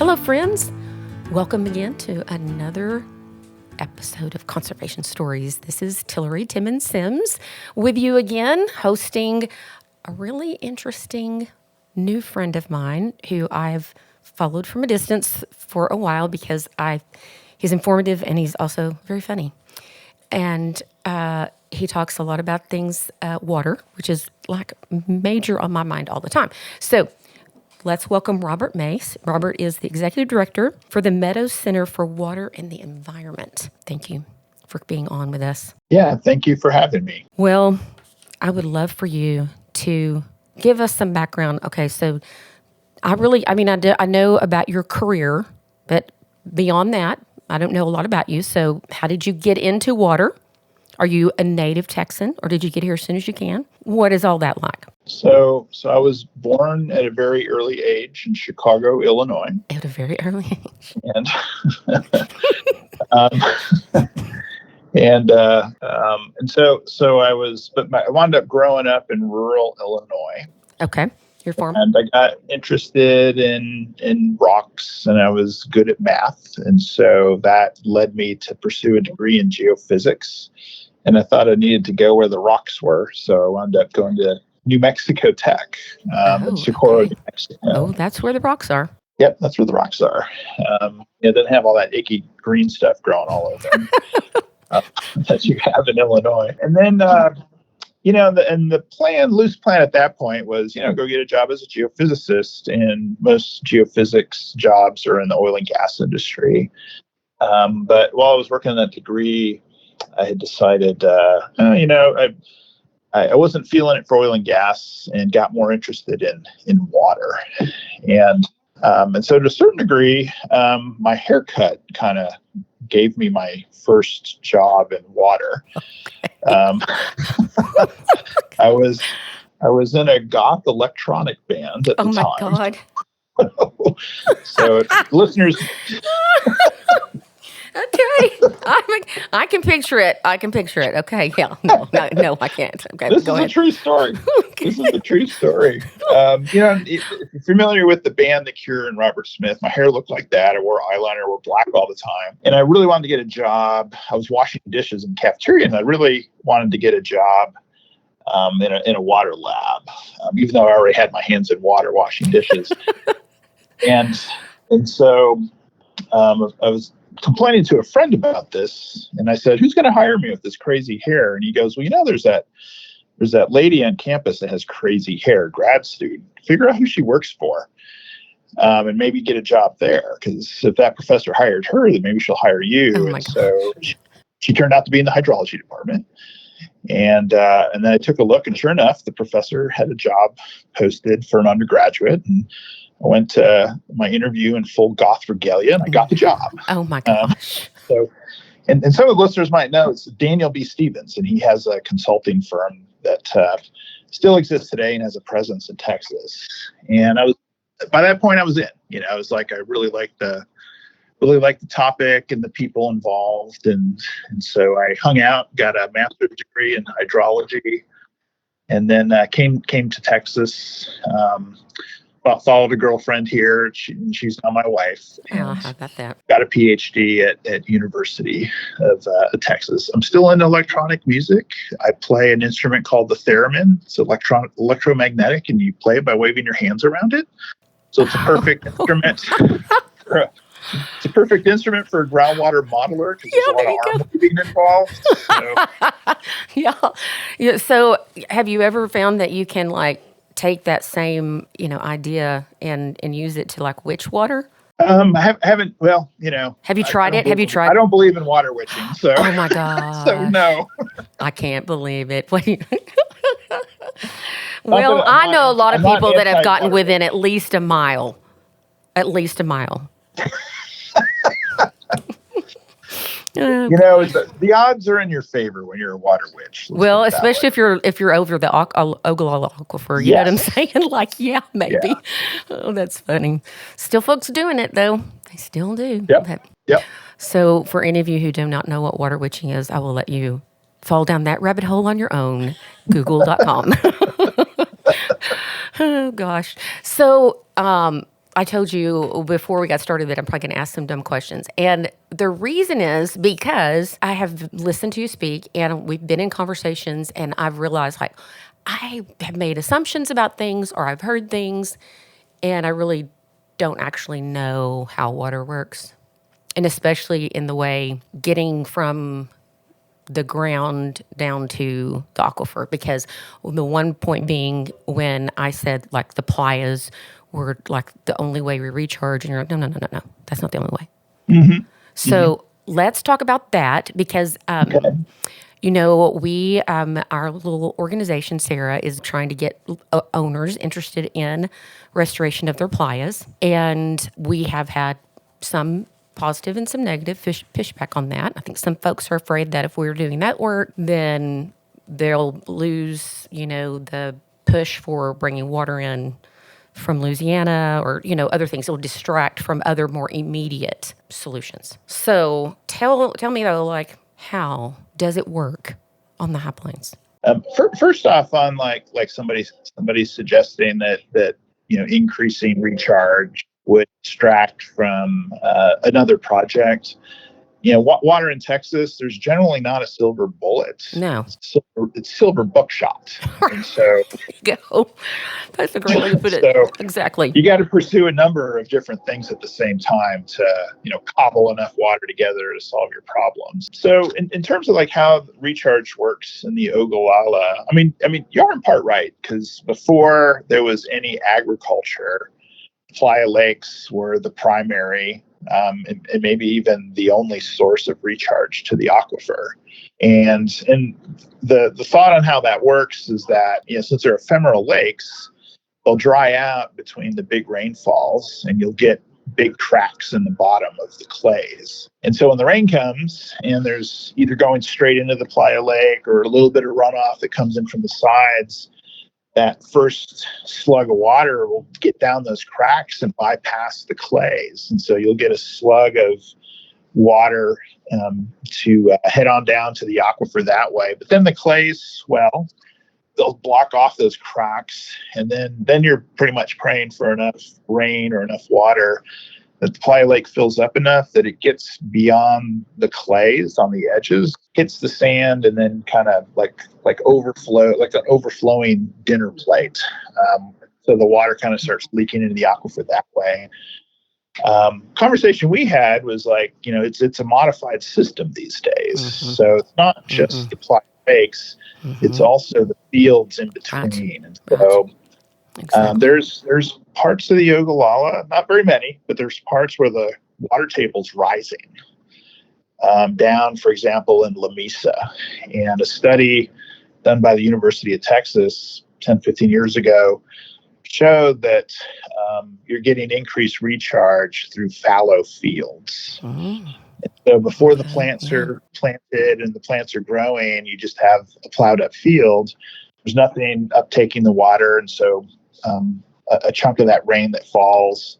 Hello, friends. Welcome again to another episode of Conservation Stories. This is Tillery Timmons-Sims with you again, hosting a really interesting new friend of mine who I've followed from a distance for a while because he's informative and he's also very funny. And he talks a lot about things, water, which is like major on my mind all the time. So let's welcome Robert Mace. Robert is the Executive Director for the Meadows Center for Water and the Environment. Thank you for being on with us. Yeah, thank you for having me. Well, I would love for you to give us some background. Okay, so I know about your career, but beyond that, I don't know a lot about you. So how did you get into water? Are you a native Texan, or did you get here as soon as you can? What is all that like? So I was born at a very early age in Chicago, Illinois. At a very early age. And so I was, but I wound up growing up in rural Illinois. Okay, your farm. And I got interested in rocks, and I was good at math, and so that led me to pursue a degree in geophysics. And I thought I needed to go where the rocks were, so I wound up going to New Mexico Tech in Socorro, New Mexico. Oh, that's where the rocks are. Yep, that's where the rocks are. It doesn't have all that icky green stuff growing all over them that you have in Illinois. And then, the loose plan at that point was, go get a job as a geophysicist. And most geophysics jobs are in the oil and gas industry. But while I was working on that degree, I had decided, I wasn't feeling it for oil and gas and got more interested in water. And so to a certain degree, my haircut kind of gave me my first job in water. I was in a goth electronic band at the time. Oh my God. So listeners. Okay, I can picture it. Okay, yeah, no, I can't. Okay, this go is ahead. A true story. This is a true story. If you're familiar with the band The Cure and Robert Smith, my hair looked like that. I wore eyeliner, wore black all the time, and I really wanted to get a job. I was washing dishes in the cafeteria, and I really wanted to get a job in a water lab, even though I already had my hands in water washing dishes. and so I was complaining to a friend about this, and I said, "Who's going to hire me with this crazy hair?" And he goes, "Well, there's that lady on campus that has crazy hair, grad student. Figure out who she works for, and maybe get a job there. Because if that professor hired her, then maybe she'll hire you." Oh my and so she turned out to be in the hydrology department. And then I took a look, and sure enough, the professor had a job posted for an undergraduate, and I went to my interview in full goth regalia, and I got the job. Oh my gosh! And some of the listeners might know it's Daniel B. Stevens, and he has a consulting firm that still exists today and has a presence in Texas. And by that point I was in. I was like, I really liked the topic and the people involved, and so I hung out, got a master's degree in hydrology, and then came to Texas. Followed a girlfriend here. She's now my wife. Oh, how about that? Got a PhD at University of Texas. I'm still into electronic music. I play an instrument called the theremin. It's electromagnetic, and you play it by waving your hands around it. So it's a perfect instrument. It's a perfect instrument for a groundwater modeler because there's a lot of arm moving involved. So. Yeah. So have you ever found that you can take that same, idea and use it to witch water? I haven't. Well, Have you tried it? I don't believe in water witching. So. Oh my God. So no. I can't believe it. Well, I know a lot of people that have gotten within at least a mile. The odds are in your favor when you're a water witch. Well, especially if you're over the Ogallala Aquifer, you know what I'm saying? Yeah, maybe. Yeah. Oh, that's funny. Still folks doing it, though. They still do. Yep. So for any of you who do not know what water witching is, I will let you fall down that rabbit hole on your own. Google.com. Oh, gosh. So I told you before we got started that I'm probably going to ask some dumb questions. And the reason is because I have listened to you speak and we've been in conversations and I've realized like I have made assumptions about things or I've heard things and I really don't actually know how water works. And especially in the way getting from the ground down to the aquifer, because the one point being when I said like the playas were like the only way we recharge, and you're like, no, that's not the only way. Mm-hmm. So let's talk about that because, Okay. you know, we, our little organization, Sarah, is trying to get owners interested in restoration of their playas. And we have had some positive and some negative pushback on that. I think some folks are afraid that if we're doing that work, then they'll lose, you know, the push for bringing water in from Louisiana or, you know, other things. It will distract from other more immediate solutions. So tell me though, like, how does it work on the high plains? First off, on like somebody's suggesting that increasing recharge would distract from another project. Water in Texas, there's generally not a silver bullet. No. It's silver buckshot. And so, Go. That's a great way to put it. so Exactly. you got to pursue a number of different things at the same time to, cobble enough water together to solve your problems. So in terms of like how recharge works in the Ogallala, I mean, you are in part right, because before there was any agriculture, Playa Lakes were the primary and maybe even the only source of recharge to the aquifer. And the thought on how that works is that, since they're ephemeral lakes, they'll dry out between the big rainfalls and you'll get big cracks in the bottom of the clays. And so when the rain comes and there's either going straight into the Playa Lake or a little bit of runoff that comes in from the sides, that first slug of water will get down those cracks and bypass the clays. And so you'll get a slug of water to head on down to the aquifer that way. But then the clays swell, they'll block off those cracks. And then you're pretty much praying for enough rain or enough water that the Playa Lake fills up enough that it gets beyond the clays on the edges, hits the sand, and then kind of like overflow, like an overflowing dinner plate. So the water kind of starts leaking into the aquifer that way. Conversation we had was like, it's a modified system these days. Mm-hmm. So it's not just the Playa Lakes, it's also the fields in between. And so exactly. There's parts of the Ogallala, not very many, but there's parts where the water table's rising down, for example, in La Mesa. And a study done by the University of Texas 10, 15 years ago showed that you're getting increased recharge through fallow fields. Mm. So before the plants are planted and the plants are growing, you just have a plowed up field. There's nothing uptaking the water. And so a chunk of that rain that falls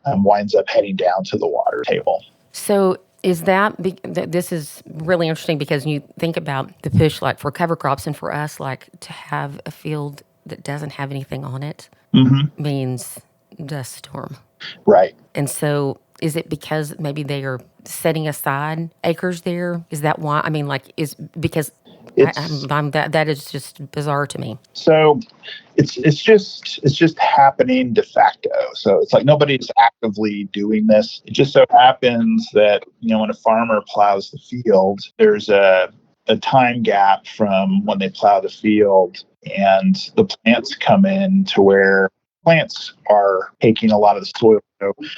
winds up heading down to the water table. So is this is really interesting because you think about the push like for cover crops and for us, like to have a field that doesn't have anything on it means dust storm. Right. And so is it because maybe they are setting aside acres there? Is that why? I mean, like, is because that is just bizarre to me. So it's just happening de facto. So it's like nobody's actively doing this. It just so happens that, when a farmer plows the field, there's a time gap from when they plow the field and the plants come in to where plants are taking a lot of the soil.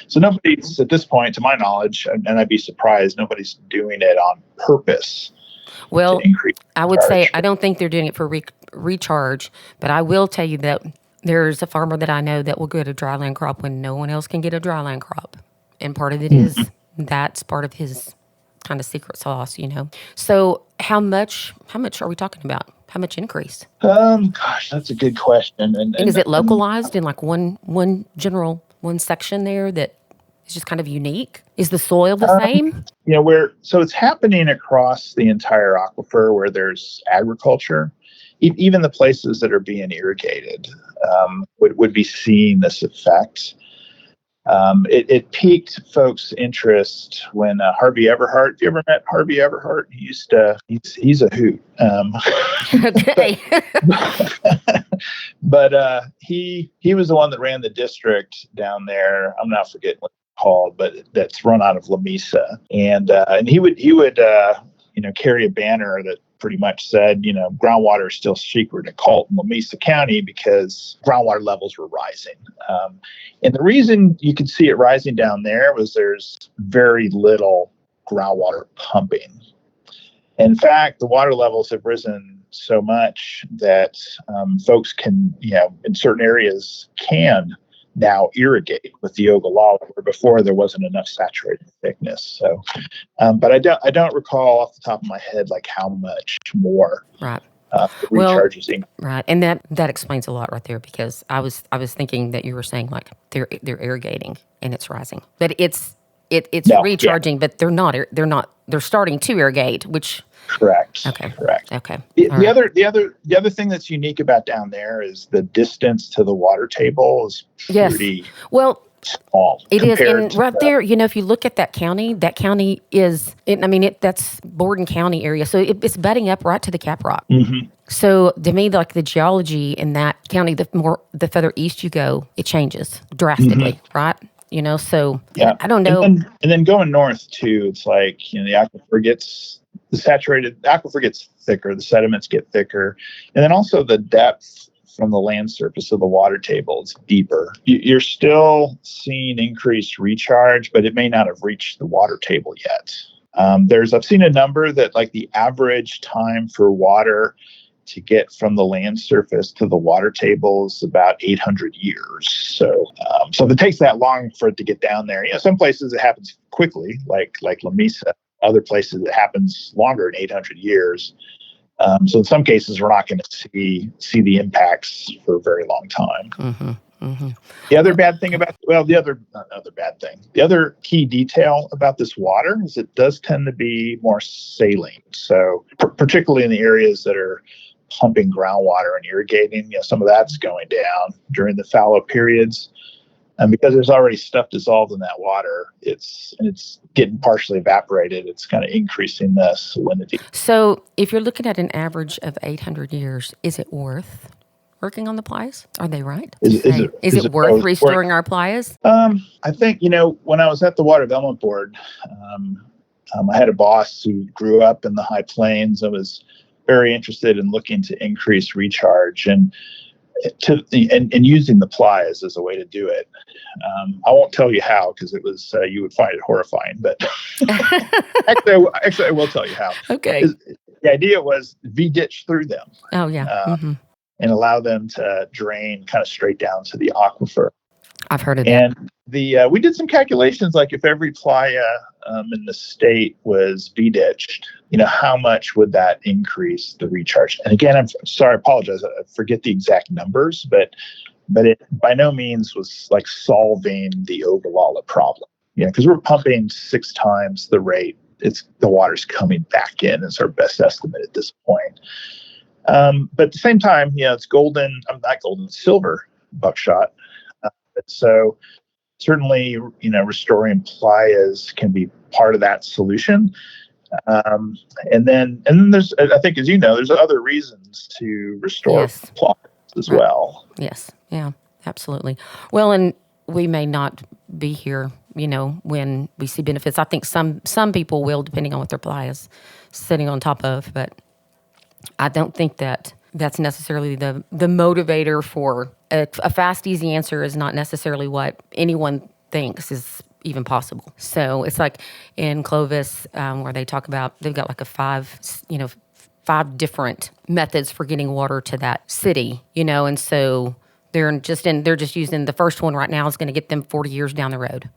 So nobody's, at this point, to my knowledge, and I'd be surprised, nobody's doing it on purpose. Well, I would say I don't think they're doing it for recharge, but I will tell you that there's a farmer that I know that will get a dryland crop when no one else can get a dryland crop. And part of it is that's part of his kind of secret sauce, So how much are we talking about? How much increase? Gosh, that's a good question. And is it localized in like one section there that is just kind of unique? Is the soil the same? So it's happening across the entire aquifer where there's agriculture. Even the places that are being irrigated would be seeing this effect. It piqued folks' interest when Harvey Everhart. Have you ever met Harvey Everhart? He's a hoot. Okay. But he was the one that ran the district down there. I'm not forgetting what it's called, but that's run out of La Mesa, and he would carry a banner that pretty much said, groundwater is still secret and cult in La Mesa County because groundwater levels were rising. And the reason you could see it rising down there was there's very little groundwater pumping. In fact, the water levels have risen so much that folks can, in certain areas can now irrigate with the Ogallala, where before there wasn't enough saturated thickness. So, but I don't recall off the top of my head like how much more. Right. The recharges. Right, and that explains a lot right there, because I was thinking that you were saying like they're irrigating and it's rising, but it's recharging, but they're not. They're starting to irrigate, which. Correct. Okay. Correct. Okay. The other thing that's unique about down there is the distance to the water table is pretty small. It is, and right there, if you look at that county is, that's Borden County area, so it's butting up right to the Cap Rock. Mm-hmm. So to me, like the geology in that county, the further east you go, it changes drastically, right? So yeah. I don't know. And then going north too, it's like the aquifer gets thicker, the sediments get thicker, and then also the depth from the land surface of the water table is deeper. You're still seeing increased recharge, but it may not have reached the water table yet. I've seen a number that like the average time for water to get from the land surface to the water table is about 800 years. So if it takes that long for it to get down there, some places it happens quickly, like La Mesa. Other places it happens longer than 800 years. So in some cases, we're not going to see the impacts for a very long time. Mm-hmm, mm-hmm. The other key detail about this water is it does tend to be more saline. So particularly in the areas that are pumping groundwater and irrigating, some of that's going down during the fallow periods. And because there's already stuff dissolved in that water, it's getting partially evaporated. It's kind of increasing the salinity. So if you're looking at an average of 800 years, is it worth working on the playas? Are they right? Is it worth restoring our playas? I think, when I was at the Water Development Board, I had a boss who grew up in the High Plains and was very interested in looking to increase recharge and using the playas as a way to do it. I won't tell you how, because it was you would find it horrifying. But actually, I will tell you how. Okay. The idea was V-ditch through them. Oh yeah. And allow them to drain kind of straight down to the aquifer. I've heard of that. And we did some calculations, like if every playa in the state was V-ditched, how much would that increase the recharge? And again, I'm sorry, I apologize. I forget the exact numbers, but it by no means was like solving the Ogallala problem. Because we're pumping 6 times the rate. The water's coming back in is our best estimate at this point. But at the same time, it's silver buckshot. So certainly, restoring playas can be part of that solution. And then there's, I think, as there's other reasons to restore playas as well. Yes. Yeah, absolutely. Well, and we may not be here, when we see benefits. I think some people will, depending on what their playas sitting on top of, but I don't think that's necessarily the motivator for a fast, easy answer is not necessarily what anyone thinks is even possible. So it's like in Clovis, where they talk about, they've got like five different methods for getting water to that city, and so they're just using the first one right now is going to get them 40 years down the road.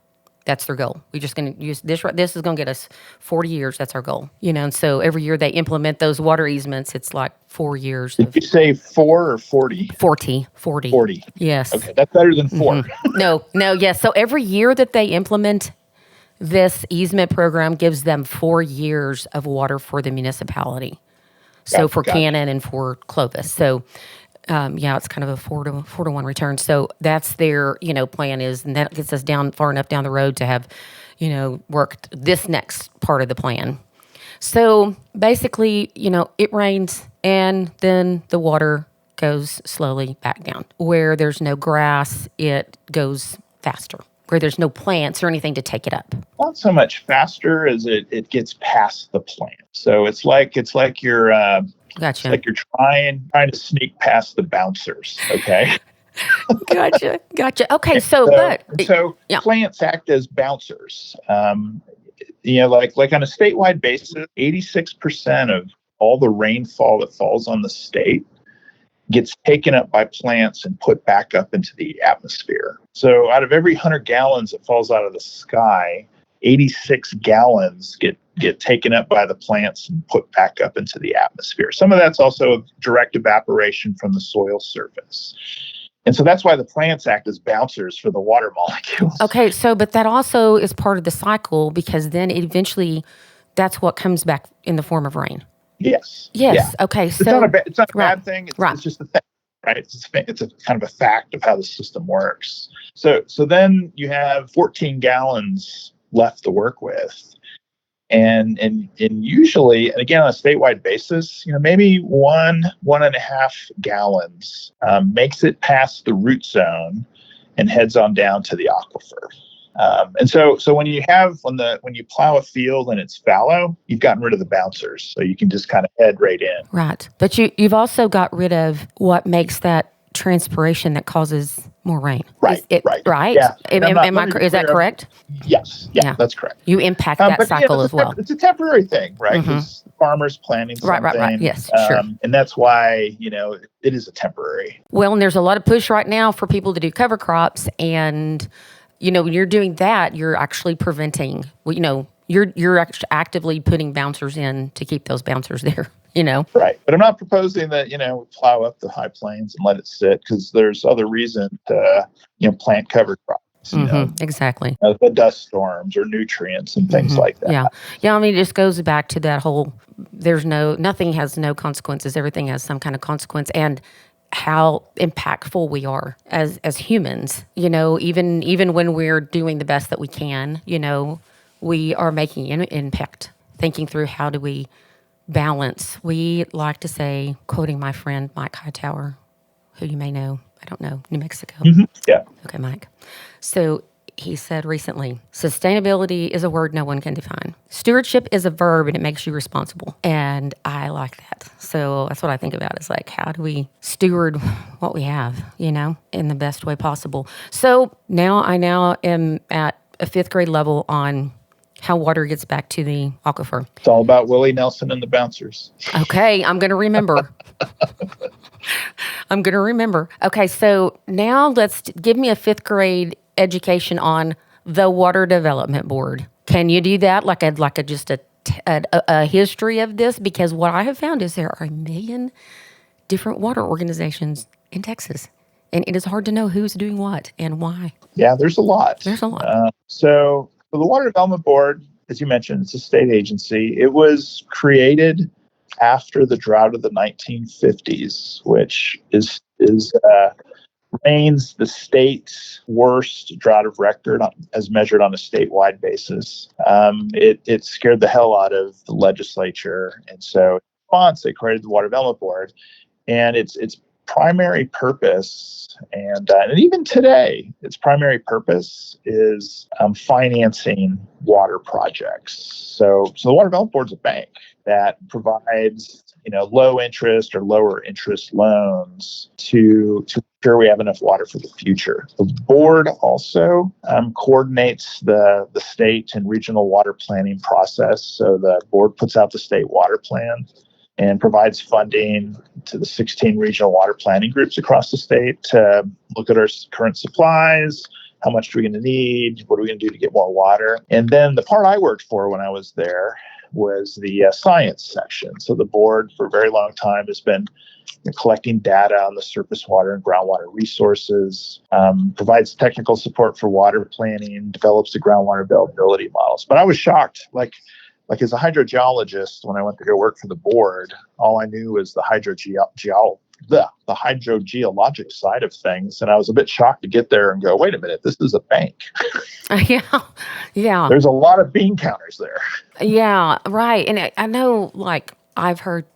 That's their goal. We're just going to use this. This is going to get us 40 years. That's our goal. And so every year they implement those water easements. It's like 4 years. Did you say 4 or 40? 40. 40. Yes. Okay, that's better than 4. Mm-hmm. No, yes. So every year that they implement this easement program gives them 4 years of water for the municipality. So for Cannon and for Clovis. So Yeah, it's kind of a 4-to-1 return. So that's their, plan is, and that gets us down far enough down the road to have, worked this next part of the plan. So basically, it rains and then the water goes slowly back down. Where there's no grass, it goes faster. Where there's no plants or anything to take it up. Not so much faster as it gets past the plant. So it's like you're Gotcha. It's like you're trying to sneak past the bouncers. Okay. Gotcha. Okay, so yeah. Plants act as bouncers. Like on a statewide basis, 86% of all the rainfall that falls on the state gets taken up by plants and put back up into the atmosphere. So out of every 100 gallons that falls out of the sky, 86 gallons get taken up by the plants and put back up into the atmosphere. Some of that's also direct evaporation from the soil surface. And so that's why the plants act as bouncers for the water molecules. Okay, but that also is part of the cycle, because then eventually that's what comes back in the form of rain. Yes. Yeah. Okay. It's not a bad thing. Right. It's just a thing, right? It's a kind of a fact of how the system works. So then you have 14 gallons left to work with. And usually, and again, on a statewide basis, maybe 1.5 gallons makes it past the root zone and heads on down to the aquifer. And so when you plow a field and it's fallow, you've gotten rid of the bouncers, so you can just kind of head right in. Right, but you've also got rid of what makes that transpiration that causes more rain. Right. Right. Yeah. Is that correct? Yes. Yeah, that's correct. You impact that cycle as well. It's a temporary thing, right? Because farmers planting something. Right. Yes, sure. And that's why, it is a temporary. Well, and there's a lot of push right now for people to do cover crops. And, when you're doing that, you're actually preventing, you're actually actively putting bouncers in to keep those bouncers there. Right. But I'm not proposing that, we plow up the high plains and let it sit, because there's other reasons to, plant cover crops. Exactly. The dust storms or nutrients and things like that. Yeah. I mean, it just goes back to that whole, nothing has no consequences. Everything has some kind of consequence. And how impactful we are as humans, even when we're doing the best that we can, we are making an impact, thinking through how do we balance. We like to say, quoting my friend Mike Hightower, who you may know, I don't know, New Mexico. Yeah. Okay, Mike. So he said recently, sustainability is a word no one can define. Stewardship is a verb, and it makes you responsible. And I like that. So that's what I think about. It's like, how do we steward what we have, in the best way possible? So I am at a 5th grade level on how water gets back to the aquifer. It's all about Willie Nelson and the bouncers. Okay, I'm going to remember. Okay, so now give me a 5th grade education on the Water Development Board. Can you do that? Like a history of this? Because what I have found is there are a million different water organizations in Texas, and it is hard to know who's doing what and why. Yeah, there's a lot. So the Water Development Board, as you mentioned, it's a state agency. It was created after the drought of the 1950s, which remains the state's worst drought of record as measured on a statewide basis. It scared the hell out of the legislature, and so in response, they created the Water Development Board, and its primary purpose, and even today, its primary purpose is financing water projects. So the Water Development Board is a bank that provides low interest or lower interest loans to ensure we have enough water for the future. The board also coordinates the state and regional water planning process. So the board puts out the state water plan and provides funding to the 16 regional water planning groups across the state to look at our current supplies, how much are we going to need, what are we going to do to get more water. And then the part I worked for when I was there was the science section. So the board for a very long time has been collecting data on the surface water and groundwater resources, provides technical support for water planning, develops the groundwater availability models. But I was shocked, like as a hydrogeologist, when I went to go work for the board, all I knew was the the hydrogeologic side of things. And I was a bit shocked to get there and go, wait a minute, this is a bank. Yeah, yeah, There's a lot of bean counters there. yeah, right. And I know, like, I've heard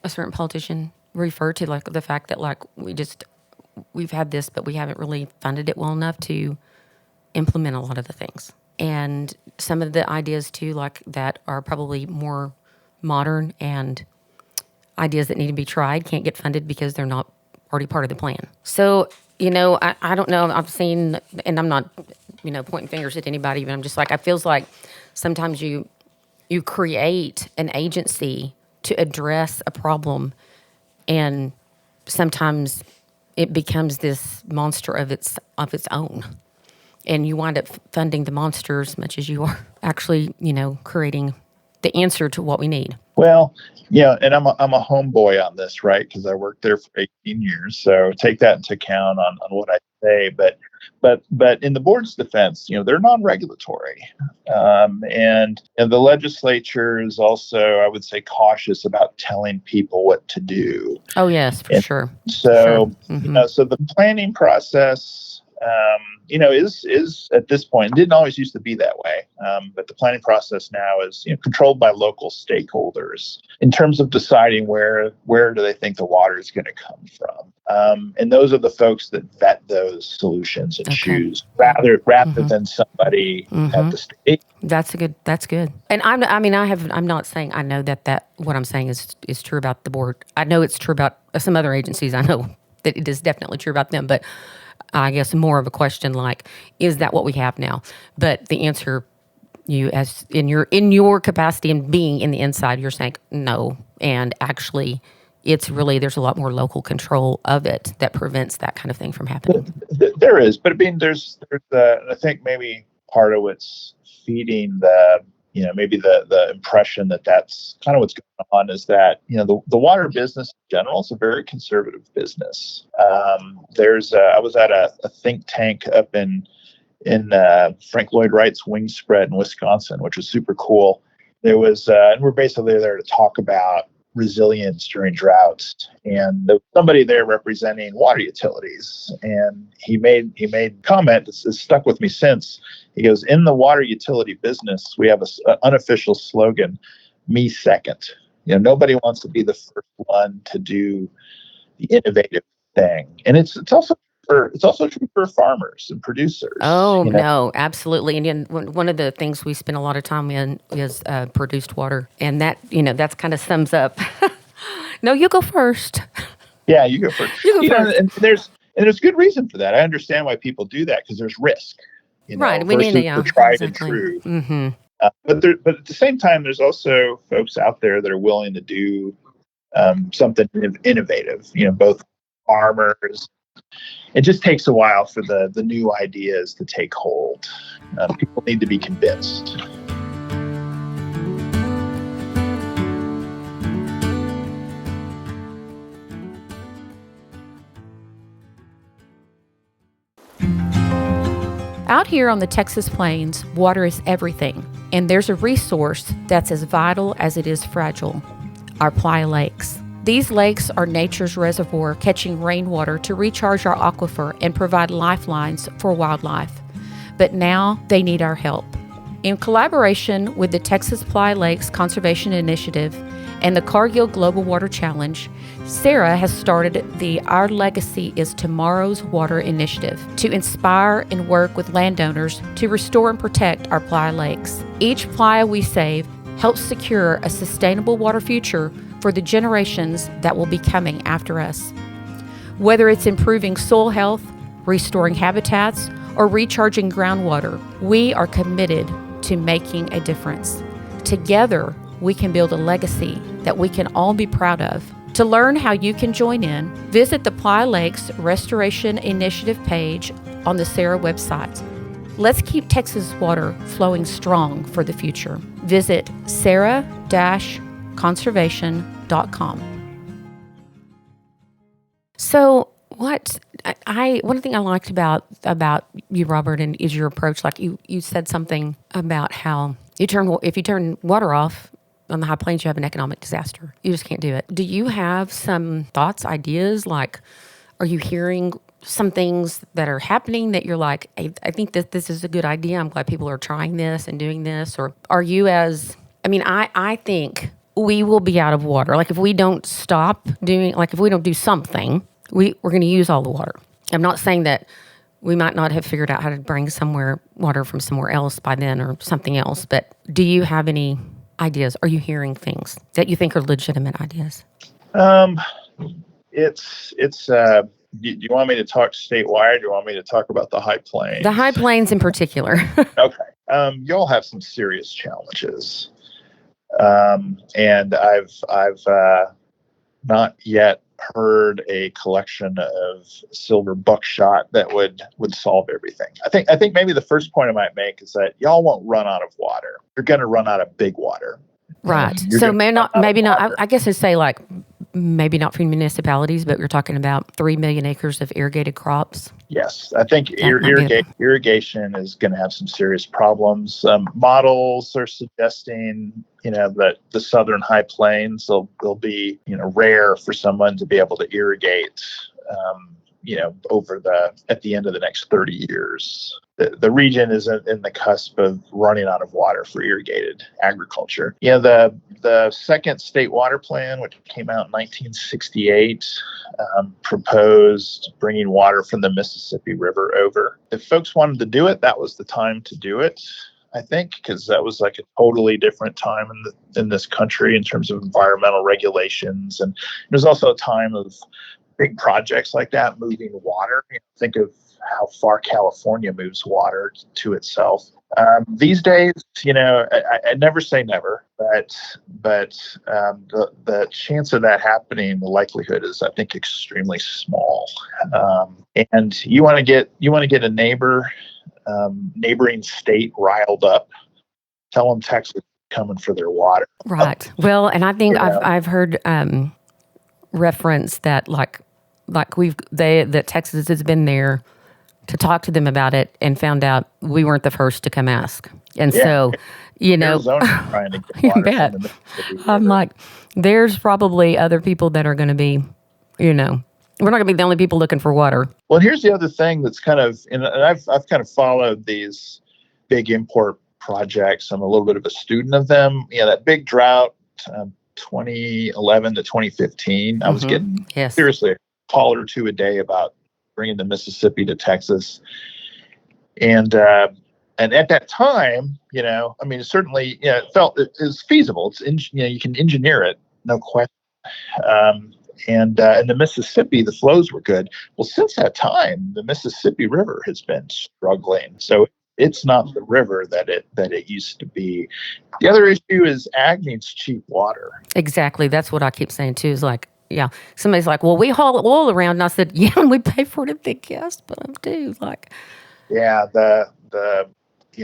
a certain politician refer to like the fact that like we've had this, but we haven't really funded it well enough to implement a lot of the things. And some of the ideas too, like that are probably more modern and ideas that need to be tried can't get funded because they're not already part of the plan. So, I don't know. I've seen, and I'm not, pointing fingers at anybody, but I'm just like, I feels like sometimes you create an agency to address a problem, and sometimes it becomes this monster of its own, and you wind up funding the monster as much as you are actually, creating the answer to what we need. Well, yeah, and I'm a homeboy on this, right? Because I worked there for 18 years, so take that into account on what I say. But in the board's defense, they're non-regulatory, and the legislature is also, I would say, cautious about telling people what to do. Oh yes, for sure. So Mm-hmm. so the planning process, is at this point, didn't always used to be that way. But the planning process now is controlled by local stakeholders in terms of deciding where do they think the water is going to come from. And those are the folks that vet those solutions and choose rather than somebody at the state. That's good. And I'm not saying I know that what I'm saying is true about the board. I know it's true about some other agencies. I know that it is definitely true about them, but I guess more of a question like, is that what we have now? But the answer, you as in your capacity and being in the inside, you're saying no. And actually, it's really, there's a lot more local control of it that prevents that kind of thing from happening. There is, but I mean, there's I think maybe part of what's feeding maybe the impression that that's kind of what's going on is that, the water business in general is a very conservative business. I was at a think tank up in Frank Lloyd Wright's wing spread in Wisconsin, which was super cool. There was, and we're basically there to talk about resilience during droughts, and there was somebody there representing water utilities, and he made comment that's stuck with me since. He goes, in the water utility business, we have an unofficial slogan, me second. Nobody wants to be the first one to do the innovative thing, and it's also true for farmers and producers. Oh, no, absolutely. And one of the things we spend a lot of time in is produced water. And that kind of sums up. No, you go first. Yeah, you go first. And there's good reason for that. I understand why people do that, because there's risk. Right. We versus need the tried exactly. and true. Mm-hmm. But at the same time, there's also folks out there that are willing to do something innovative. Both farmers. It just takes a while for the new ideas to take hold. People need to be convinced. Out here on the Texas plains, water is everything, and there's a resource that's as vital as it is fragile: our Playa Lakes. These lakes are nature's reservoir, catching rainwater to recharge our aquifer and provide lifelines for wildlife. But now they need our help. In collaboration with the Texas Playa Lakes Conservation Initiative and the Cargill Global Water Challenge, Sarah has started the Our Legacy is Tomorrow's Water initiative to inspire and work with landowners to restore and protect our Playa Lakes. Each playa we save helps secure a sustainable water future for the generations that will be coming after us. Whether it's improving soil health, restoring habitats, or recharging groundwater, we are committed to making a difference. Together, we can build a legacy that we can all be proud of. To learn how you can join in, visit the Playa Lakes Restoration Initiative page on the Sarah website. Let's keep Texas water flowing strong for the future. Visit sarah-conservation.com. So one thing I liked about you, Robert, and is your approach. Like you said something about how if you turn water off, on the high plains, you have an economic disaster. You just can't do it. Do you have some thoughts, ideas? Like, are you hearing some things that are happening that you're like, I think that this is a good idea. I'm glad people are trying this and doing this. Or are you I think we will be out of water. Like if we don't stop doing, like if we don't do something, we're going to use all the water. I'm not saying that we might not have figured out how to bring water from somewhere else by then or something else. But do you have any ideas? Are you hearing things that you think are legitimate ideas? Do you want me to talk statewide, or do you want me to talk about the high plains? The high plains in particular. Okay. Y'all have some serious challenges. And I've not yet heard a collection of silver buckshot that would solve everything. I think maybe the first point I might make is that y'all won't run out of water. You're going to run out of big water. Right. So maybe not. I guess I'd say like maybe not for municipalities, but we're talking about 3 million acres of irrigated crops. Yes, I think irrigation is going to have some serious problems. Models are suggesting, that the southern high plains will be, rare for someone to be able to irrigate, at the end of the next 30 years. The region is in the cusp of running out of water for irrigated agriculture. The second state water plan, which came out in 1968, proposed bringing water from the Mississippi River over. If folks wanted to do it, that was the time to do it, I think, because that was like a totally different time in this country in terms of environmental regulations. And it was also a time of big projects like that, moving water. Think of how far California moves water to itself. These days, I never say never, but the chance of that happening, the likelihood is, I think, extremely small. And you want to get a neighboring state riled up. Tell them Texas is coming for their water. Right. Well, and I think I've heard reference that that Texas has been there to talk to them about it and found out we weren't the first to come ask. And so, Arizona trying to get water from the Mississippi River. I'm like, there's probably other people that are going to be, we're not going to be the only people looking for water. Well, here's the other thing that's kind of, and I've kind of followed these big import projects. I'm a little bit of a student of them. That big drought, 2011 to 2015, I was getting seriously a call or two a day about bringing the Mississippi to Texas. And at that time, certainly, it felt it was feasible. You can engineer it, no question. And in the Mississippi, the flows were good. Well, since that time, the Mississippi River has been struggling. So it's not the river that it used to be. The other issue is ag needs cheap water. Exactly. That's what I keep saying too. Is like, yeah, somebody's like, well, we haul oil around. And I said, yeah, and we pay for it. I think, yes, but I do. Like, yeah,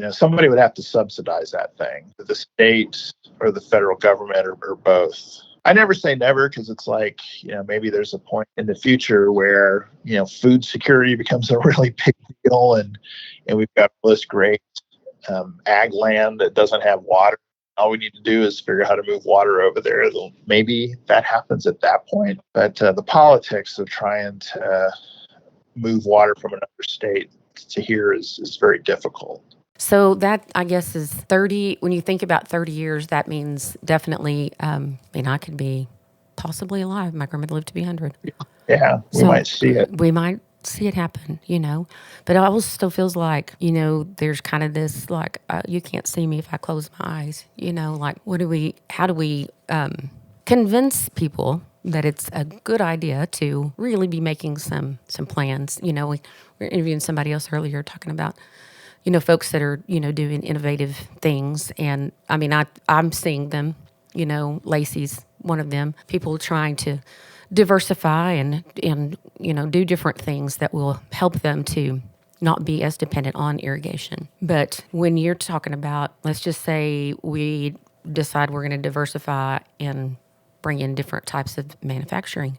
somebody would have to subsidize that thing. The state or the federal government or both. I never say never, because it's like, maybe there's a point in the future where, food security becomes a really big deal, and we've got all this great ag land that doesn't have water. All we need to do is figure out how to move water over there. Maybe that happens at that point. But the politics of trying to move water from another state to here is very difficult. So that, I guess, is 30. When you think about 30 years, that means definitely, I could be possibly alive. My grandmother lived to be 100. Yeah, we might see it. We might see it happen, But it always still feels like, there's kind of this, like, you can't see me if I close my eyes, like, how do we convince people that it's a good idea to really be making some plans? We were interviewing somebody else earlier talking about, folks that are, doing innovative things. And I'm seeing them, Lacey's one of them, people trying to diversify and do different things that will help them to not be as dependent on irrigation. But when you're talking about, let's just say we decide we're going to diversify and bring in different types of manufacturing,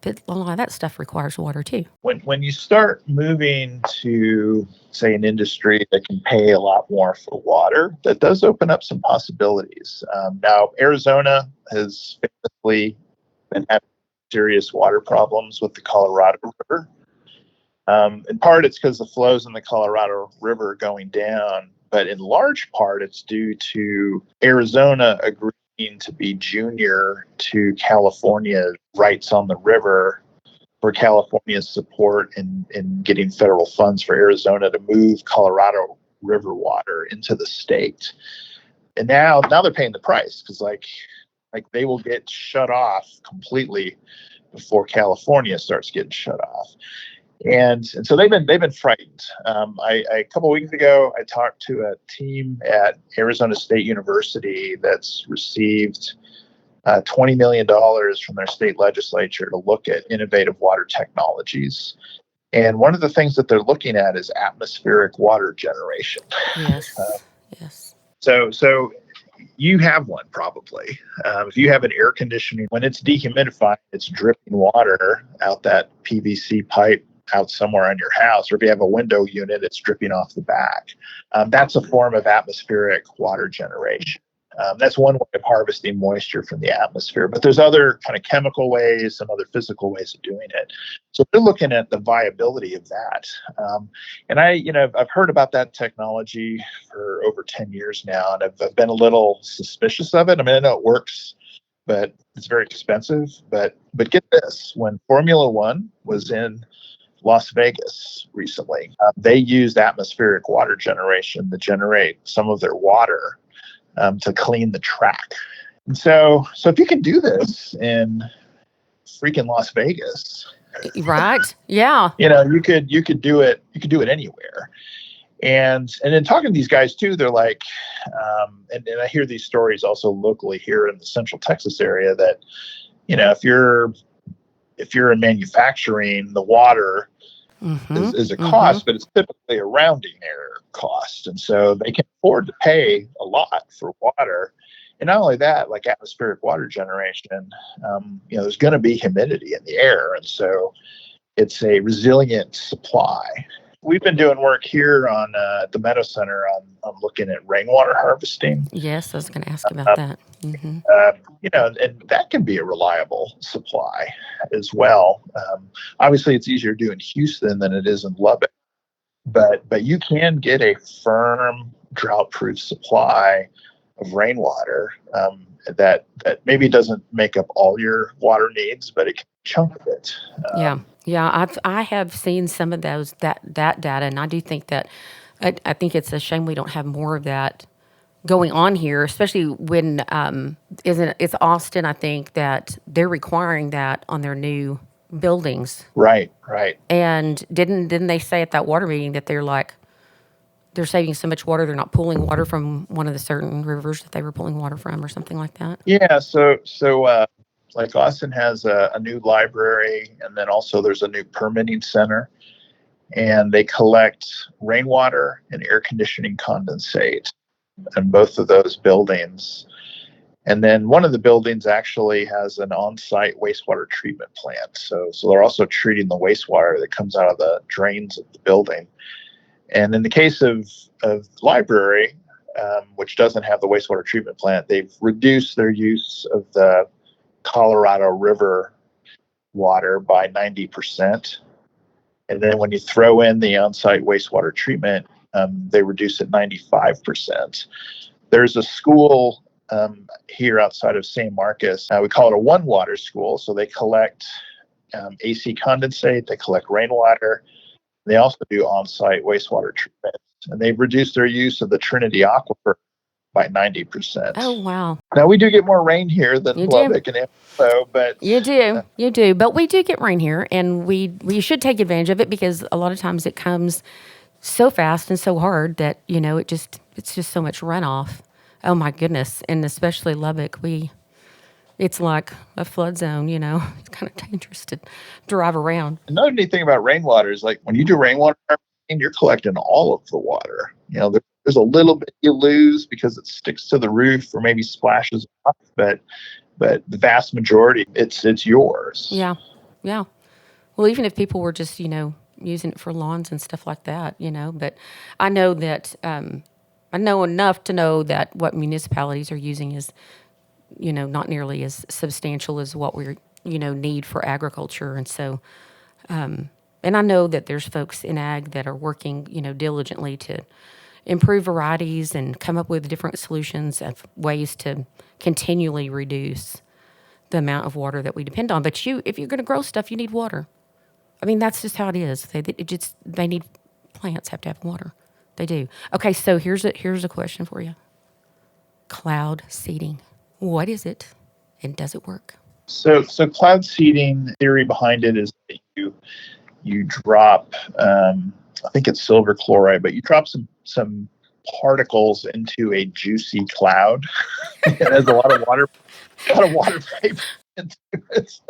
but a lot of that stuff requires water too. When you start moving to, say, an industry that can pay a lot more for water, that does open up some possibilities. Now, Arizona has famously been having serious water problems with the Colorado River. In part, it's because the flows in the Colorado River are going down, but in large part, it's due to Arizona agreeing to be junior to California's rights on the river for California's support in getting federal funds for Arizona to move Colorado River water into the state. And now they're paying the price because like they will get shut off completely before California starts getting shut off. And so they've been frightened. A couple of weeks ago, I talked to a team at Arizona State University that's received $20 million from their state legislature to look at innovative water technologies. And one of the things that they're looking at is atmospheric water generation. Yes. Yes. So you have one probably. If you have an air conditioning, when it's dehumidifying, it's dripping water out that PVC pipe out somewhere on your house, or if you have a window unit, it's dripping off the back. That's a form of atmospheric water generation. That's one way of harvesting moisture from the atmosphere, but there's other kind of chemical ways, some other physical ways of doing it. So they're looking at the viability of that. And I've heard about that technology for over 10 years now, and I've been a little suspicious of it. I mean, I know it works, but it's very expensive. But get this, when Formula One was in Las Vegas recently, they used atmospheric water generation to generate some of their water to clean the track. And so if you can do this in freaking Las Vegas, right? Yeah. you could do it. You could do it anywhere. And then talking to these guys too, they're like, and I hear these stories also locally here in the Central Texas area that, if you're in manufacturing, the water is a cost, but it's typically a rounding error cost. And so they can afford to pay a lot for water. And not only that, like atmospheric water generation, there's going to be humidity in the air. And so it's a resilient supply. We've been doing work here on the Meadows Center on looking at rainwater harvesting. Yes, I was going to ask about that. And that can be a reliable supply as well. Obviously, it's easier to do in Houston than it is in Lubbock, but you can get a firm, drought-proof supply of rainwater that maybe doesn't make up all your water needs, but it can chunk of it. Yeah, I have seen some of those that data, and I do think that I think it's a shame we don't have more of that going on here, especially when it's Austin. I think that they're requiring that on their new buildings. Right. And didn't they say at that water meeting that they're saving so much water, they're not pulling water from one of the certain rivers that they were pulling water from, or something like that? Yeah. So like Austin has a new library, and then also there's a new permitting center, and they collect rainwater and air conditioning condensate in both of those buildings. And then one of the buildings actually has an on-site wastewater treatment plant. So they're also treating the wastewater that comes out of the drains of the building. And in the case of the library, which doesn't have the wastewater treatment plant, they've reduced their use of the Colorado River water by 90%. And then when you throw in the on-site wastewater treatment, they reduce it 95%. There's a school here outside of San Marcos. We call it a one water school. So they collect AC condensate, they collect rainwater. They also do on-site wastewater treatment. And they've reduced their use of the Trinity Aquifer by 90%. Oh, wow. Now, we do get more rain here than Lubbock and Amarillo, but... You do. But we do get rain here, and we should take advantage of it, because a lot of times it comes so fast and so hard that, it's just so much runoff. Oh, my goodness. And especially Lubbock, it's like a flood zone, It's kind of dangerous to drive around. Another neat thing about rainwater is, like, when you do rainwater harvesting, you're collecting all of the water. There's a little bit you lose because it sticks to the roof or maybe splashes off, but the vast majority, it's yours. Yeah. yeah. Well, even if people were just, using it for lawns and stuff like that, but I know that, I know enough to know that what municipalities are using is, not nearly as substantial as what we're, need for agriculture. And so, and I know that there's folks in ag that are working, diligently to improve varieties and come up with different solutions of ways to continually reduce the amount of water that we depend on. But if you're going to grow stuff, you need water. I mean, that's just how it is. They need plants have to have water. They do. Okay, so here's a question for you. Cloud seeding. What is it, and does it work? So cloud seeding, theory behind it is that you drop, I think it's silver chloride, but you drop some particles into a juicy cloud. It has a lot of water vapor into it.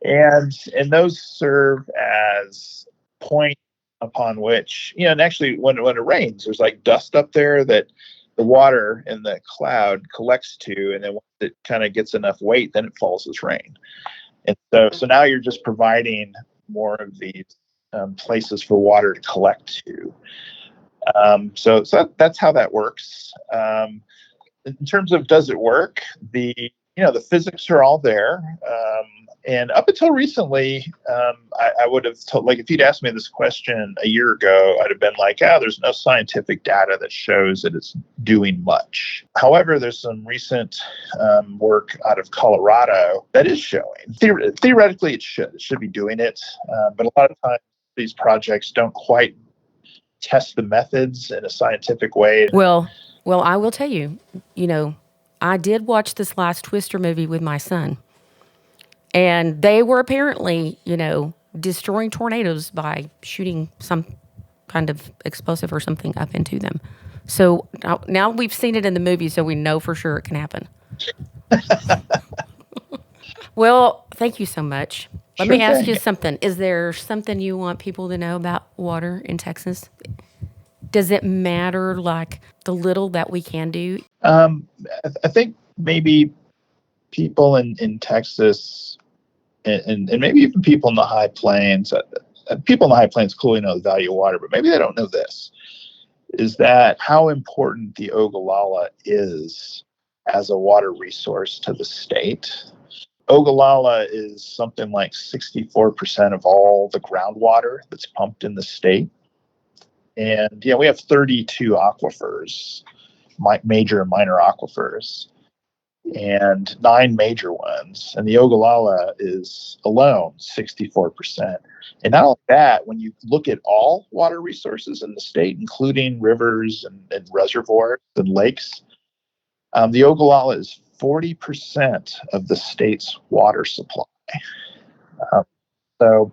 and those serve as points upon which, and actually when it rains, there's like dust up there that the water in the cloud collects to, and then once it kind of gets enough weight, then it falls as rain. And so now you're just providing more of these places for water to collect to. So that's how that works. In terms of does it work, the physics are all there. And up until recently, I would have told, like, if you'd asked me this question a year ago, I'd have been like, there's no scientific data that shows that it's doing much. However, there's some recent work out of Colorado that is showing. Theoretically, it should be doing it. But a lot of times, these projects don't quite test the methods in a scientific way. Well, I will tell you, I did watch this last Twister movie with my son. And they were apparently, destroying tornadoes by shooting some kind of explosive or something up into them. So now we've seen it in the movie, so we know for sure it can happen. Well, thank you so much. Let me ask you something. Is there something you want people to know about water in Texas? Does it matter, like, the little that we can do? I think maybe people in Texas and maybe even people in the high plains, people in the high plains clearly know the value of water, but maybe they don't know this, is that how important the Ogallala is as a water resource to the state. Ogallala is something like 64% of all the groundwater that's pumped in the state. And we have 32 aquifers, major and minor aquifers, and 9 major ones. And the Ogallala is alone 64%. And not only that, when you look at all water resources in the state, including rivers and reservoirs and lakes, the Ogallala is 40% of the state's water supply. So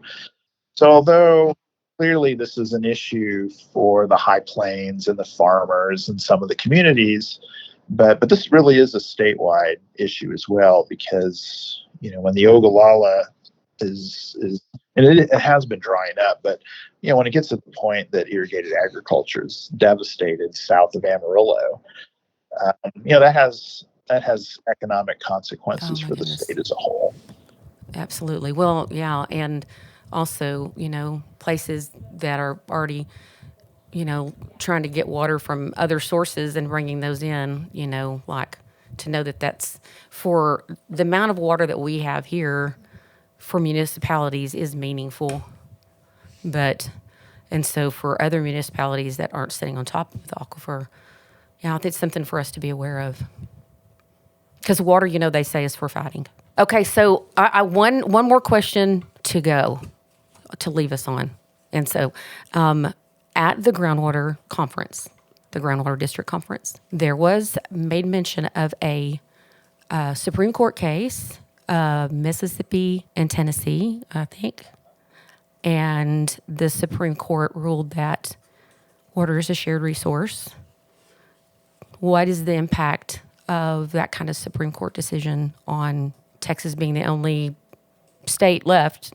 although clearly this is an issue for the high plains and the farmers and some of the communities, but this really is a statewide issue as well, because when the Ogallala is and it has been drying up, but when it gets to the point that irrigated agriculture is devastated south of Amarillo, that has economic consequences for the state as a whole. Absolutely. Well, yeah, and also places that are already trying to get water from other sources and bringing those in, like, to know that that's for the amount of water that we have here for municipalities is meaningful. And so for other municipalities that aren't sitting on top of the aquifer, it's something for us to be aware of. Because water, they say, is for fighting. Okay, so I one more question to go to leave us on. And so, at the groundwater conference, the groundwater district conference, there was made mention of a Supreme Court case, Mississippi and Tennessee, I think. And the Supreme Court ruled that water is a shared resource. What is the impact of that kind of Supreme Court decision on Texas being the only state left?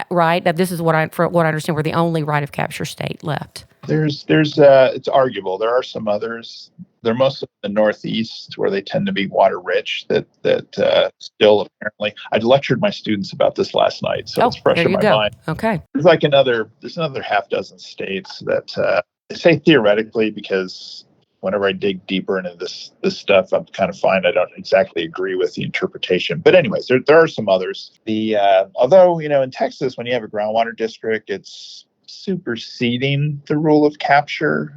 Right? That this is what I understand. We're the only right of capture state left. There's it's arguable. There are some others They're mostly in the Northeast where they tend to be water rich. That still apparently, I lectured my students about this last night, so it's Oh, fresh there in you my go. mind. Okay. There's another half dozen states that I say theoretically because whenever I dig deeper into this stuff, I'm kind of find I don't exactly agree with the interpretation. But anyways, there are some others. Although in Texas, when you have a groundwater district, it's superseding the rule of capture.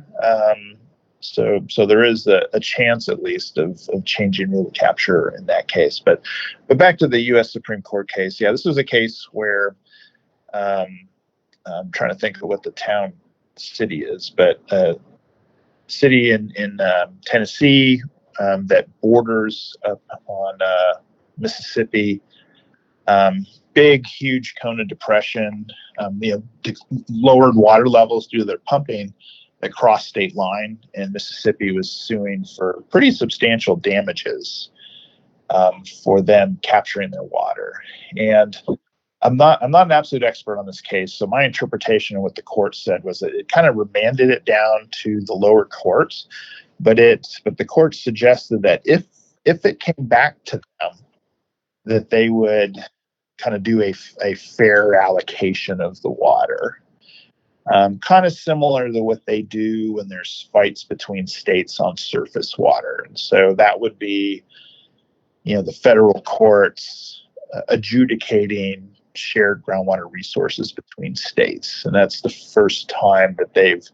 So there is a chance at least of changing rule of capture in that case. But back to the U.S. Supreme Court case. Yeah, this was a case where I'm trying to think of what the city is, but city in Tennessee that borders up on Mississippi. Big, huge cone of depression. Lowered water levels due to their pumping that crossed state line, and Mississippi was suing for pretty substantial damages for them capturing their water. And I'm not an absolute expert on this case, so my interpretation of what the court said was that it kind of remanded it down to the lower courts, but the court suggested that if it came back to them, that they would kind of do a fair allocation of the water. Kind of similar to what they do when there's fights between states on surface water. And so that would be, the federal courts adjudicating shared groundwater resources between states. And that's the first time that they've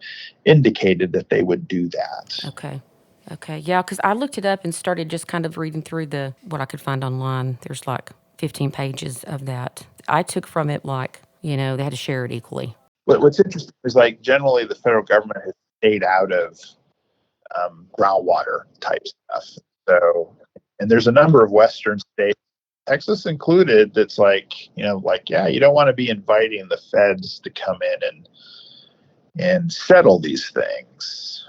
indicated that they would do that. Okay. Yeah, because I looked it up and started just kind of reading through what I could find online. There's like 15 pages of that. I took from it they had to share it equally. What's interesting is generally the federal government has stayed out of groundwater type stuff. So, and there's a number of Western states, Texas included, that's you don't want to be inviting the feds to come in and settle these things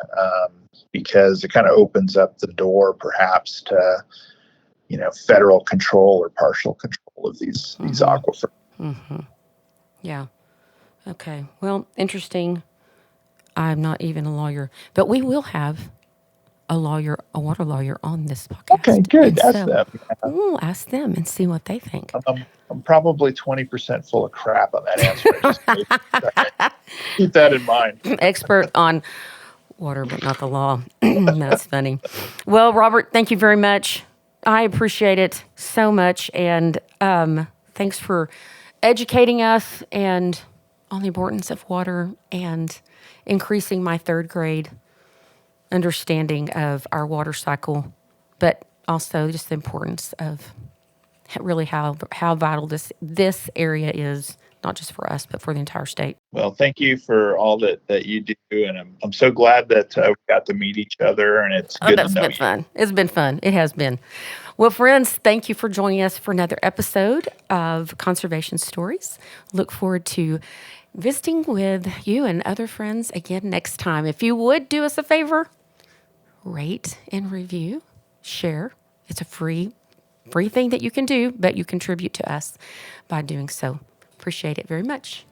because it kind of opens up the door perhaps to, federal control or partial control of these aquifers. Mm-hmm. Yeah. Okay. Well, interesting. I'm not even a lawyer, but we will have a water lawyer on this podcast. Okay, good. Ask them. We'll ask them and see what they think. I'm probably 20% full of crap on that answer. Keep that in mind. Expert on water, but not the law. That's funny. Well, Robert, thank you very much. I appreciate it so much. And thanks for educating us and on the importance of water and increasing my third grade understanding of our water cycle, but also just the importance of really how vital this area is, not just for us, but for the entire state. Well, thank you for all that you do, and I'm so glad that we got to meet each other, and it's good to know you. Fun. It's been fun. It has been. Well, friends, thank you for joining us for another episode of Conservation Stories. Look forward to visiting with you and other friends again next time. If you would do us a favor, rate and review, share. It's a free thing that you can do, but you contribute to us by doing so. Appreciate it very much.